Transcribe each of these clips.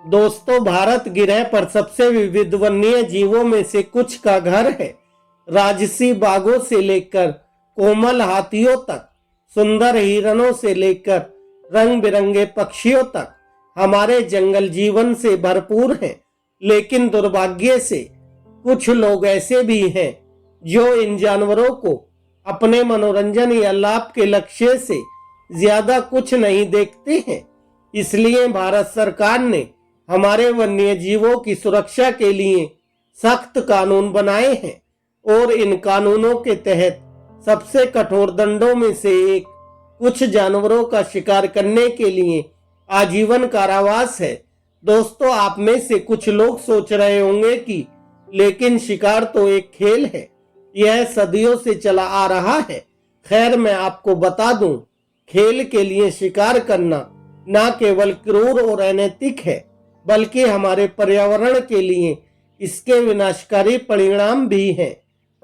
दोस्तों, भारत ग्रह पर सबसे विविध वन्य जीवों में से कुछ का घर है। राजसी बाघों से लेकर कोमल हाथियों तक, सुंदर हिरणों से लेकर रंग बिरंगे पक्षियों तक हमारे जंगल जीवन से भरपूर हैं। लेकिन दुर्भाग्य से कुछ लोग ऐसे भी हैं जो इन जानवरों को अपने मनोरंजन या लाभ के लक्ष्य से ज्यादा कुछ नहीं देखते हैं। इसलिए भारत सरकार ने हमारे वन्य जीवों की सुरक्षा के लिए सख्त कानून बनाए हैं और इन कानूनों के तहत सबसे कठोर दंडों में से एक कुछ जानवरों का शिकार करने के लिए आजीवन कारावास है। दोस्तों, आप में से कुछ लोग सोच रहे होंगे कि लेकिन शिकार तो एक खेल है, यह सदियों से चला आ रहा है। खैर, मैं आपको बता दूं, खेल के लिए शिकार करना न केवल क्रूर और अनैतिक है, बल्कि हमारे पर्यावरण के लिए इसके विनाशकारी परिणाम भी हैं।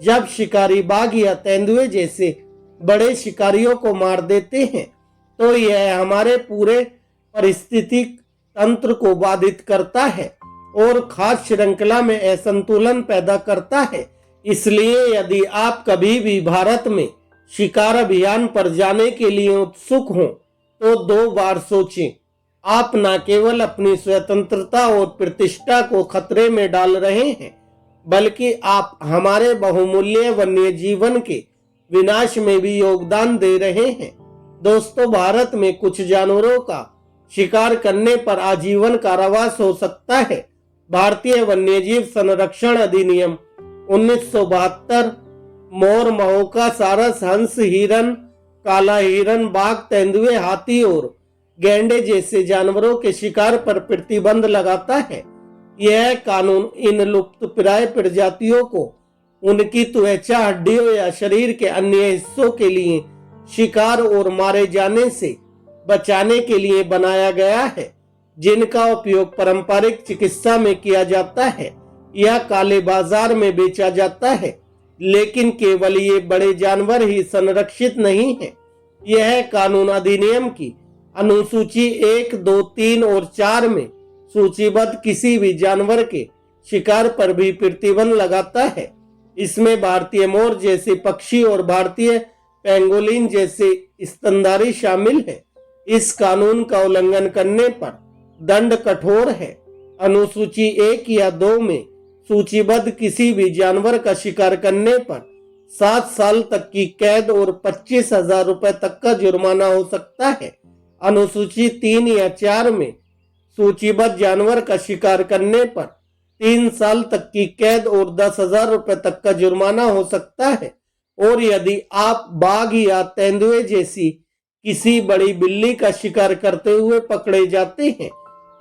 जब शिकारी बाघ या तेंदुए जैसे बड़े शिकारियों को मार देते हैं तो यह हमारे पूरे पारिस्थितिक तंत्र को बाधित करता है और खाद्य श्रृंखला में असंतुलन पैदा करता है। इसलिए यदि आप कभी भी भारत में शिकार अभियान पर जाने के लिए उत्सुक हों तो 2 बार सोचें। आप न केवल अपनी स्वतंत्रता और प्रतिष्ठा को खतरे में डाल रहे हैं, बल्कि आप हमारे बहुमूल्य वन्य जीवन के विनाश में भी योगदान दे रहे हैं। दोस्तों, भारत में कुछ जानवरों का शिकार करने पर आजीवन कारावास हो सकता है। भारतीय वन्यजीव संरक्षण अधिनियम 1972 मोर, महोका, सारस, हंस, हिरन, काला हिरन, बाघ, तेंदुए, हाथी और गैंडे जैसे जानवरों के शिकार पर प्रतिबंध लगाता है। यह कानून इन लुप्तप्राय प्रजातियों को उनकी त्वचा, हड्डियों या शरीर के अन्य हिस्सों के लिए शिकार और मारे जाने से बचाने के लिए बनाया गया है, जिनका उपयोग पारंपरिक चिकित्सा में किया जाता है या काले बाजार में बेचा जाता है। लेकिन केवल ये बड़े जानवर ही संरक्षित नहीं है। यह कानून अधिनियम की अनुसूची 1, 2, 3 और 4 में सूचीबद्ध किसी भी जानवर के शिकार पर भी प्रतिबंध लगाता है। इसमें भारतीय मोर जैसे पक्षी और भारतीय पेंगोलिन जैसे स्तनधारी शामिल है। इस कानून का उल्लंघन करने पर दंड कठोर है। अनुसूची 1 या 2 में सूचीबद्ध किसी भी जानवर का शिकार करने पर 7 साल तक की कैद और 25,000 रुपए तक का जुर्माना हो सकता है। अनुसूची 3 या 4 में सूचीबद्ध जानवर का शिकार करने पर 3 साल तक की कैद और 10,000 रुपए तक का जुर्माना हो सकता है। और यदि आप बाघ या तेंदुए जैसी किसी बड़ी बिल्ली का शिकार करते हुए पकड़े जाते हैं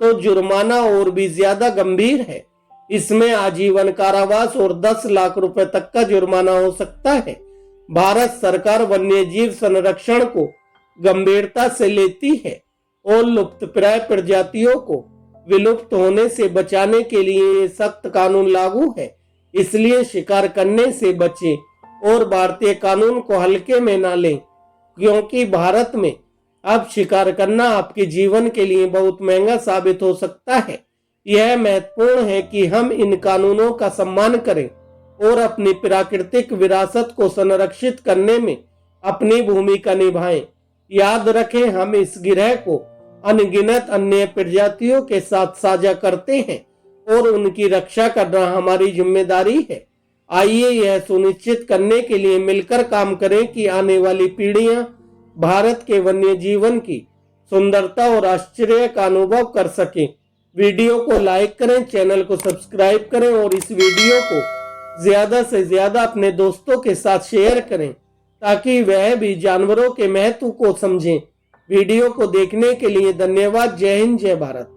तो जुर्माना और भी ज्यादा गंभीर है। इसमें आजीवन कारावास और 10 लाख रुपए तक का जुर्माना हो सकता है। भारत सरकार वन्यजीव संरक्षण को गंभीरता से लेती है और लुप्तप्राय प्रजातियों को विलुप्त होने से बचाने के लिए ये सख्त कानून लागू है। इसलिए शिकार करने से बचें और भारतीय कानून को हल्के में ना लें, क्योंकि भारत में अब शिकार करना आपके जीवन के लिए बहुत महंगा साबित हो सकता है। यह महत्वपूर्ण है कि हम इन कानूनों का सम्मान करें और अपनी प्राकृतिक विरासत को संरक्षित करने में अपनी भूमिका निभाएं। याद रखें, हम इस ग्रह को अनगिनत अन्य प्रजातियों के साथ साझा करते हैं और उनकी रक्षा करना हमारी जिम्मेदारी है। आइए यह सुनिश्चित करने के लिए मिलकर काम करें कि आने वाली पीढ़ियां भारत के वन्य जीवन की सुंदरता और आश्चर्य का अनुभव कर सकें। वीडियो को लाइक करें, चैनल को सब्सक्राइब करें और इस वीडियो को ज्यादा से ज्यादा अपने दोस्तों के साथ शेयर करें ताकि वह भी जानवरों के महत्व को समझें। वीडियो को देखने के लिए धन्यवाद। जय हिंद, जय भारत।